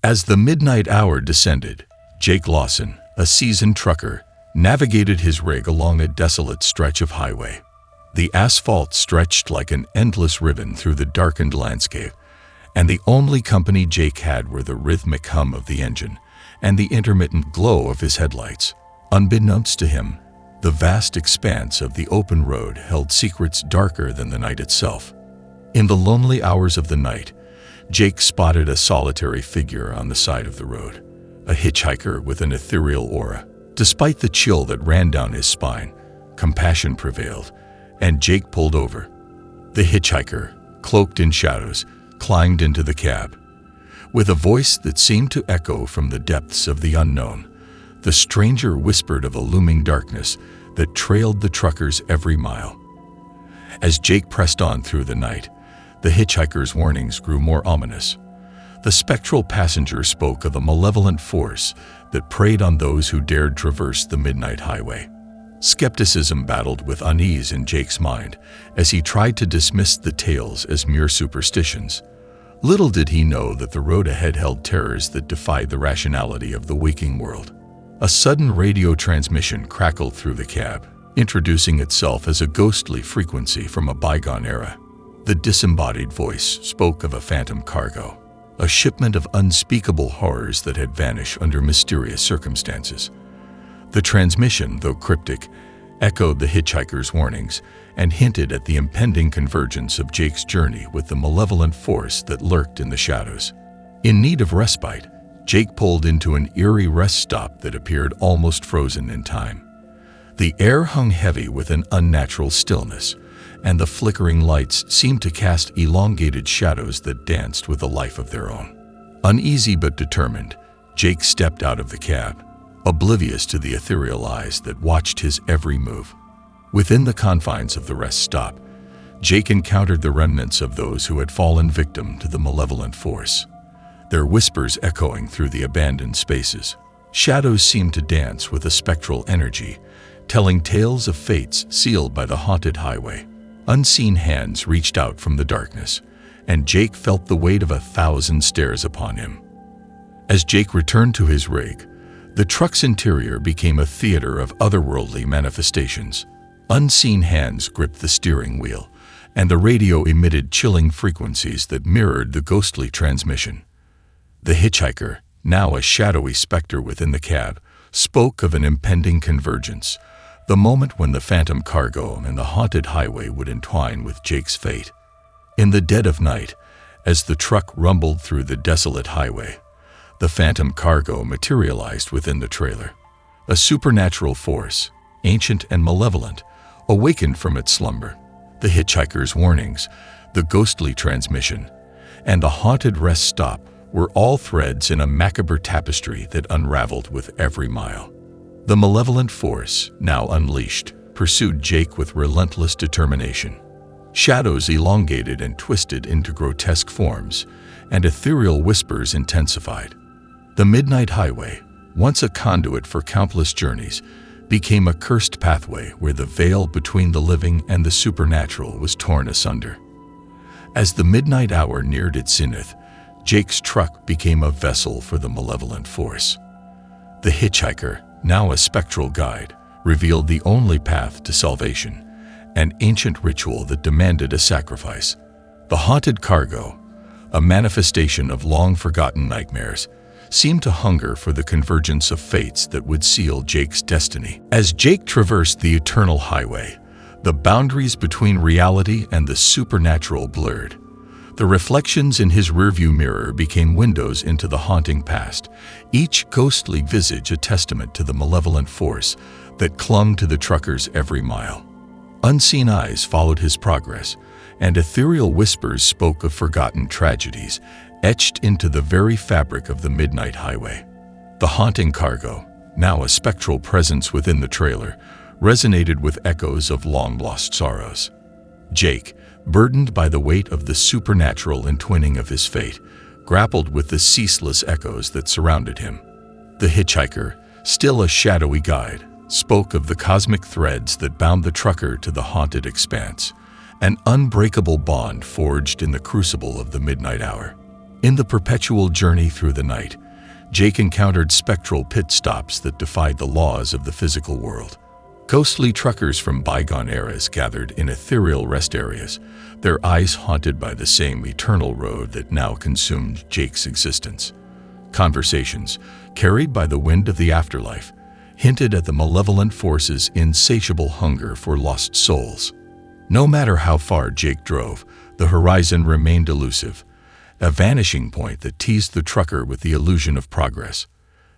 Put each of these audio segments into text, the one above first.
As the midnight hour descended, Jake Lawson, a seasoned trucker, navigated his rig along a desolate stretch of highway. The asphalt stretched like an endless ribbon through the darkened landscape, and the only company Jake had were the rhythmic hum of the engine and the intermittent glow of his headlights. Unbeknownst to him, the vast expanse of the open road held secrets darker than the night itself. In the lonely hours of the night, Jake spotted a solitary figure on the side of the road, a hitchhiker with an ethereal aura. Despite the chill that ran down his spine, compassion prevailed, and Jake pulled over. The hitchhiker, cloaked in shadows, climbed into the cab. With a voice that seemed to echo from the depths of the unknown, the stranger whispered of a looming darkness that trailed the trucker's every mile. As Jake pressed on through the night, the hitchhiker's warnings grew more ominous. The spectral passenger spoke of a malevolent force that preyed on those who dared traverse the midnight highway. Skepticism battled with unease in Jake's mind as he tried to dismiss the tales as mere superstitions. Little did he know that the road ahead held terrors that defied the rationality of the waking world. A sudden radio transmission crackled through the cab, introducing itself as a ghostly frequency from a bygone era. The disembodied voice spoke of a phantom cargo, a shipment of unspeakable horrors that had vanished under mysterious circumstances. The transmission, though cryptic, echoed the hitchhiker's warnings and hinted at the impending convergence of Jake's journey with the malevolent force that lurked in the shadows. In need of respite, Jake pulled into an eerie rest stop that appeared almost frozen in time. The air hung heavy with an unnatural stillness, and the flickering lights seemed to cast elongated shadows that danced with a life of their own. Uneasy but determined, Jake stepped out of the cab, oblivious to the ethereal eyes that watched his every move. Within the confines of the rest stop, Jake encountered the remnants of those who had fallen victim to the malevolent force, their whispers echoing through the abandoned spaces. Shadows seemed to dance with a spectral energy, telling tales of fates sealed by the haunted highway. Unseen hands reached out from the darkness, and Jake felt the weight of 1,000 stares upon him. As Jake returned to his rig, the truck's interior became a theater of otherworldly manifestations. Unseen hands gripped the steering wheel, and the radio emitted chilling frequencies that mirrored the ghostly transmission. The hitchhiker, now a shadowy specter within the cab, spoke of an impending convergence, the moment when the phantom cargo and the haunted highway would entwine with Jake's fate. In the dead of night, as the truck rumbled through the desolate highway, the phantom cargo materialized within the trailer. A supernatural force, ancient and malevolent, awakened from its slumber. The hitchhiker's warnings, the ghostly transmission, and the haunted rest stop were all threads in a macabre tapestry that unraveled with every mile. The malevolent force, now unleashed, pursued Jake with relentless determination. Shadows elongated and twisted into grotesque forms, and ethereal whispers intensified. The midnight highway, once a conduit for countless journeys, became a cursed pathway where the veil between the living and the supernatural was torn asunder. As the midnight hour neared its zenith, Jake's truck became a vessel for the malevolent force. The hitchhiker, now a spectral guide, revealed the only path to salvation, an ancient ritual that demanded a sacrifice. The haunted cargo, a manifestation of long-forgotten nightmares, seemed to hunger for the convergence of fates that would seal Jake's destiny. As Jake traversed the eternal highway, the boundaries between reality and the supernatural blurred. The reflections in his rearview mirror became windows into the haunting past, each ghostly visage a testament to the malevolent force that clung to the trucker's every mile. Unseen eyes followed his progress, and ethereal whispers spoke of forgotten tragedies etched into the very fabric of the midnight highway. The haunting cargo, now a spectral presence within the trailer, resonated with echoes of long-lost sorrows. Jake, burdened by the weight of the supernatural entwining of his fate, grappled with the ceaseless echoes that surrounded him. The hitchhiker, still a shadowy guide, spoke of the cosmic threads that bound the trucker to the haunted expanse, an unbreakable bond forged in the crucible of the midnight hour. In the perpetual journey through the night, Jake encountered spectral pit stops that defied the laws of the physical world. Ghostly truckers from bygone eras gathered in ethereal rest areas, their eyes haunted by the same eternal road that now consumed Jake's existence. Conversations, carried by the wind of the afterlife, hinted at the malevolent force's insatiable hunger for lost souls. No matter how far Jake drove, the horizon remained elusive, a vanishing point that teased the trucker with the illusion of progress.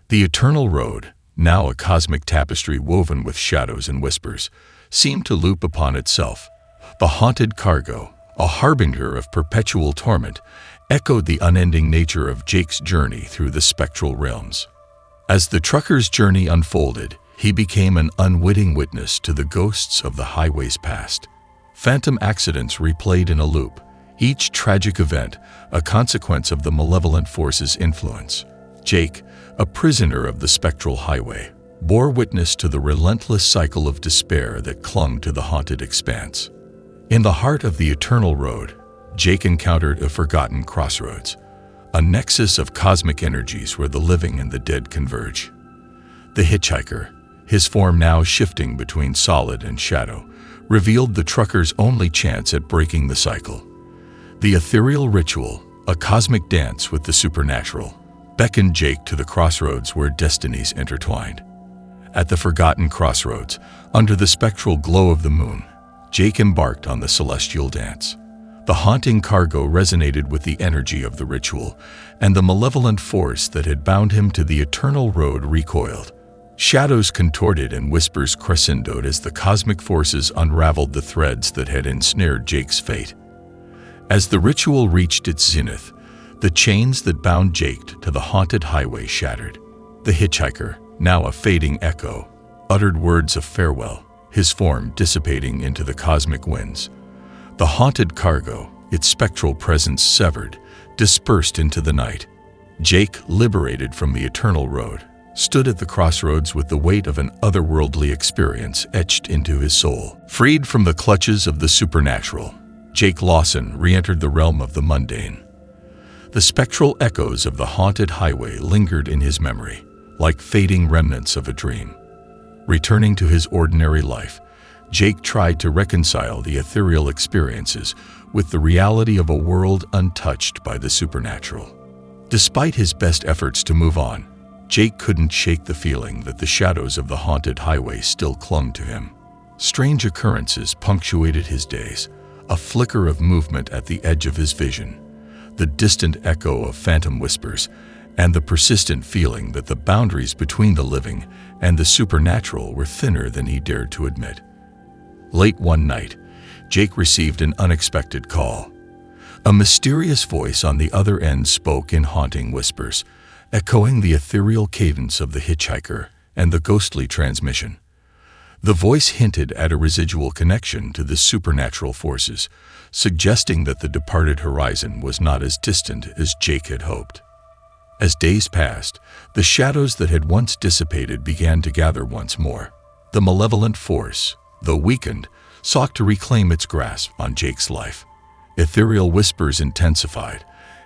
The eternal road, now a cosmic tapestry woven with shadows and whispers, seemed to loop upon itself. The haunted cargo, a harbinger of perpetual torment, echoed the unending nature of Jake's journey through the spectral realms. As the trucker's journey unfolded, he became an unwitting witness to the ghosts of the highway's past. Phantom accidents replayed in a loop, each tragic event a consequence of the malevolent force's influence. Jake, a prisoner of the spectral highway, bore witness to the relentless cycle of despair that clung to the haunted expanse. In the heart of the eternal road, Jake encountered a forgotten crossroads, a nexus of cosmic energies where the living and the dead converge. The hitchhiker, his form now shifting between solid and shadow, revealed the trucker's only chance at breaking the cycle. The ethereal ritual, a cosmic dance with the supernatural, beckoned Jake to the crossroads where destinies intertwined. At the forgotten crossroads, under the spectral glow of the moon, Jake embarked on the celestial dance. The haunting cargo resonated with the energy of the ritual, and the malevolent force that had bound him to the eternal road recoiled. Shadows contorted and whispers crescendoed as the cosmic forces unraveled the threads that had ensnared Jake's fate. As the ritual reached its zenith, the chains that bound Jake to the haunted highway shattered. The hitchhiker, now a fading echo, uttered words of farewell, his form dissipating into the cosmic winds. The haunted cargo, its spectral presence severed, dispersed into the night. Jake, liberated from the eternal road, stood at the crossroads with the weight of an otherworldly experience etched into his soul. Freed from the clutches of the supernatural, Jake Lawson re-entered the realm of the mundane. The spectral echoes of the haunted highway lingered in his memory, like fading remnants of a dream. Returning to his ordinary life, Jake tried to reconcile the ethereal experiences with the reality of a world untouched by the supernatural. Despite his best efforts to move on, Jake couldn't shake the feeling that the shadows of the haunted highway still clung to him. Strange occurrences punctuated his days, a flicker of movement at the edge of his vision, the distant echo of phantom whispers, and the persistent feeling that the boundaries between the living and the supernatural were thinner than he dared to admit. Late one night, Jake received an unexpected call. A mysterious voice on the other end spoke in haunting whispers, echoing the ethereal cadence of the hitchhiker and the ghostly transmission. The voice hinted at a residual connection to the supernatural forces, suggesting that the departed horizon was not as distant as Jake had hoped. As days passed, the shadows that had once dissipated began to gather once more. The malevolent force, though weakened, sought to reclaim its grasp on Jake's life. Ethereal whispers intensified,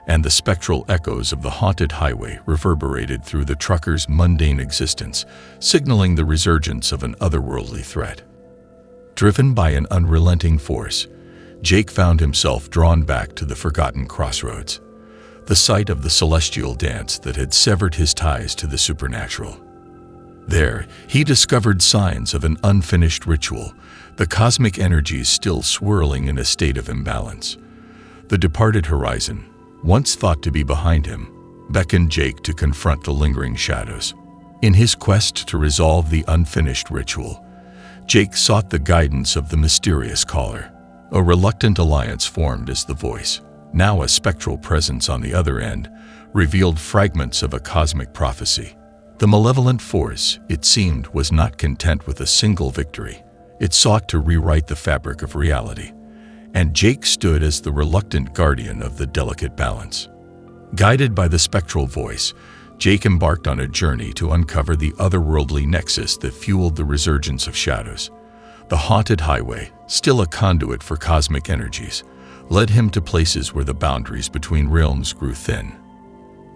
and the spectral echoes of the haunted highway reverberated through the trucker's mundane existence, signaling the resurgence of an otherworldly threat. Driven by an unrelenting force, Jake found himself drawn back to the forgotten crossroads, the site of the celestial dance that had severed his ties to the supernatural. There, he discovered signs of an unfinished ritual, the cosmic energies still swirling in a state of imbalance. The departed horizon, once thought to be behind him, beckoned Jake to confront the lingering shadows. In his quest to resolve the unfinished ritual, Jake sought the guidance of the mysterious caller. A reluctant alliance formed as the voice, now a spectral presence on the other end, revealed fragments of a cosmic prophecy. The malevolent force, it seemed, was not content with a single victory. It sought to rewrite the fabric of reality, and Jake stood as the reluctant guardian of the delicate balance. Guided by the spectral voice, Jake embarked on a journey to uncover the otherworldly nexus that fueled the resurgence of shadows. The haunted highway, still a conduit for cosmic energies, led him to places where the boundaries between realms grew thin.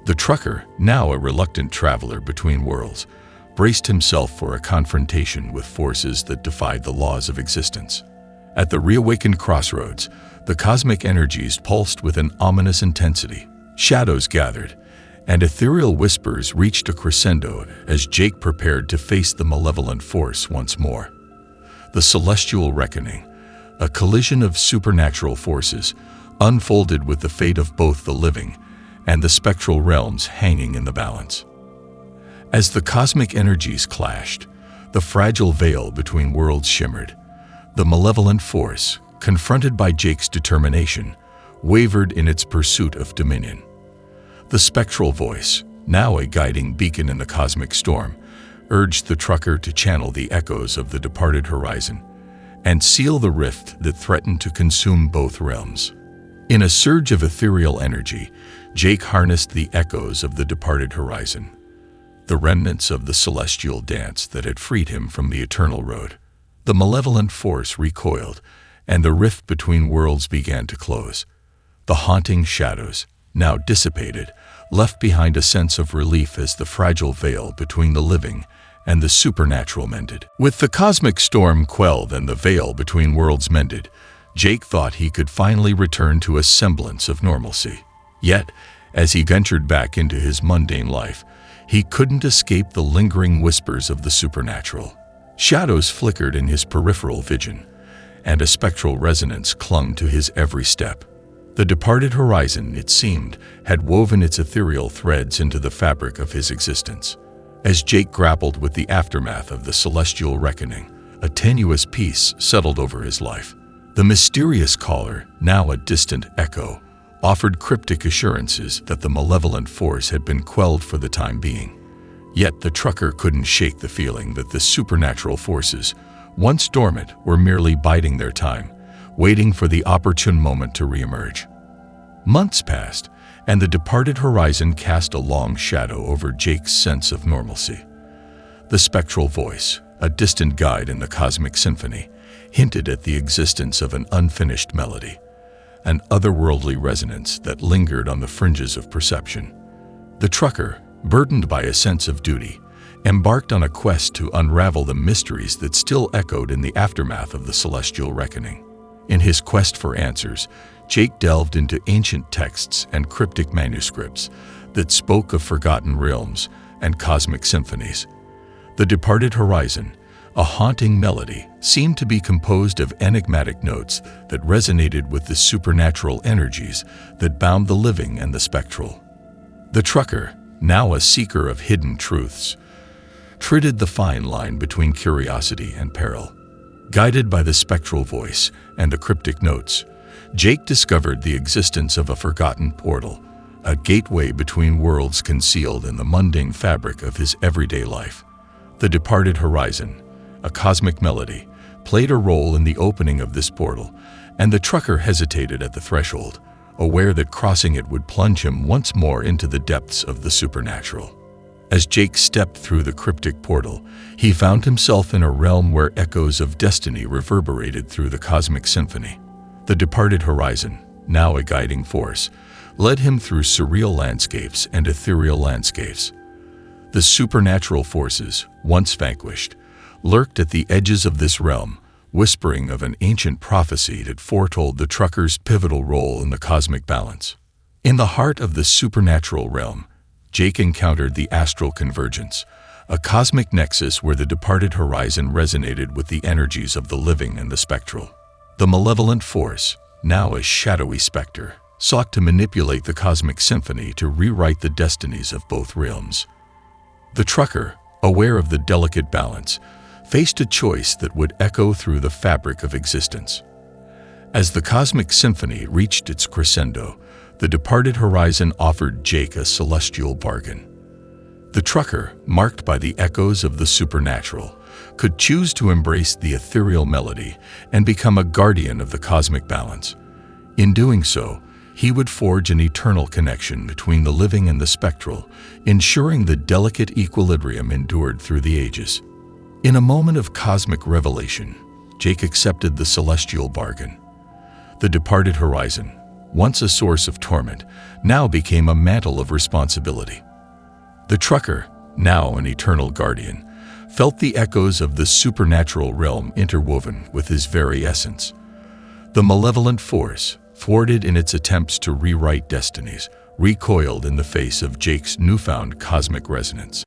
The trucker, now a reluctant traveler between worlds, braced himself for a confrontation with forces that defied the laws of existence. At the reawakened crossroads, the cosmic energies pulsed with an ominous intensity. Shadows gathered, and ethereal whispers reached a crescendo as Jake prepared to face the malevolent force once more. The celestial reckoning, a collision of supernatural forces, unfolded with the fate of both the living and the spectral realms hanging in the balance. As the cosmic energies clashed, the fragile veil between worlds shimmered. The malevolent force, confronted by Jake's determination, wavered in its pursuit of dominion. The spectral voice, now a guiding beacon in the cosmic storm, urged the trucker to channel the echoes of the departed horizon and seal the rift that threatened to consume both realms. In a surge of ethereal energy, Jake harnessed the echoes of the departed horizon, the remnants of the celestial dance that had freed him from the eternal road. The malevolent force recoiled, and the rift between worlds began to close. The haunting shadows, now dissipated, left behind a sense of relief as the fragile veil between the living and the supernatural mended. With the cosmic storm quelled and the veil between worlds mended, Jake thought he could finally return to a semblance of normalcy. Yet, as he ventured back into his mundane life, he couldn't escape the lingering whispers of the supernatural. Shadows flickered in his peripheral vision, and a spectral resonance clung to his every step. The departed horizon, it seemed, had woven its ethereal threads into the fabric of his existence. As Jake grappled with the aftermath of the celestial reckoning, a tenuous peace settled over his life. The mysterious caller, now a distant echo, offered cryptic assurances that the malevolent force had been quelled for the time being. Yet the trucker couldn't shake the feeling that the supernatural forces, once dormant, were merely biding their time, waiting for the opportune moment to reemerge. Months passed, and the departed horizon cast a long shadow over Jake's sense of normalcy. The spectral voice, a distant guide in the cosmic symphony, hinted at the existence of an unfinished melody, an otherworldly resonance that lingered on the fringes of perception. The trucker, burdened by a sense of duty, embarked on a quest to unravel the mysteries that still echoed in the aftermath of the celestial reckoning. In his quest for answers, Jake delved into ancient texts and cryptic manuscripts that spoke of forgotten realms and cosmic symphonies. The departed horizon, a haunting melody, seemed to be composed of enigmatic notes that resonated with the supernatural energies that bound the living and the spectral. The trucker, now a seeker of hidden truths, treaded the fine line between curiosity and peril. Guided by the spectral voice and the cryptic notes, Jake discovered the existence of a forgotten portal, a gateway between worlds concealed in the mundane fabric of his everyday life. The departed horizon, a cosmic melody, played a role in the opening of this portal, and the trucker hesitated at the threshold, aware that crossing it would plunge him once more into the depths of the supernatural. As Jake stepped through the cryptic portal, he found himself in a realm where echoes of destiny reverberated through the cosmic symphony. The departed horizon, now a guiding force, led him through surreal landscapes and ethereal landscapes. The supernatural forces, once vanquished, lurked at the edges of this realm, whispering of an ancient prophecy that foretold the trucker's pivotal role in the cosmic balance. In the heart of the supernatural realm, Jake encountered the astral convergence, a cosmic nexus where the departed horizon resonated with the energies of the living and the spectral. The malevolent force, now a shadowy specter, sought to manipulate the cosmic symphony to rewrite the destinies of both realms. The trucker, aware of the delicate balance, faced a choice that would echo through the fabric of existence. As the cosmic symphony reached its crescendo, the departed horizon offered Jake a celestial bargain. The trucker, marked by the echoes of the supernatural, could choose to embrace the ethereal melody and become a guardian of the cosmic balance. In doing so, he would forge an eternal connection between the living and the spectral, ensuring the delicate equilibrium endured through the ages. In a moment of cosmic revelation, Jake accepted the celestial bargain. The departed horizon, once a source of torment, now became a mantle of responsibility. The trucker, now an eternal guardian, felt the echoes of the supernatural realm interwoven with his very essence. The malevolent force, thwarted in its attempts to rewrite destinies, recoiled in the face of Jake's newfound cosmic resonance.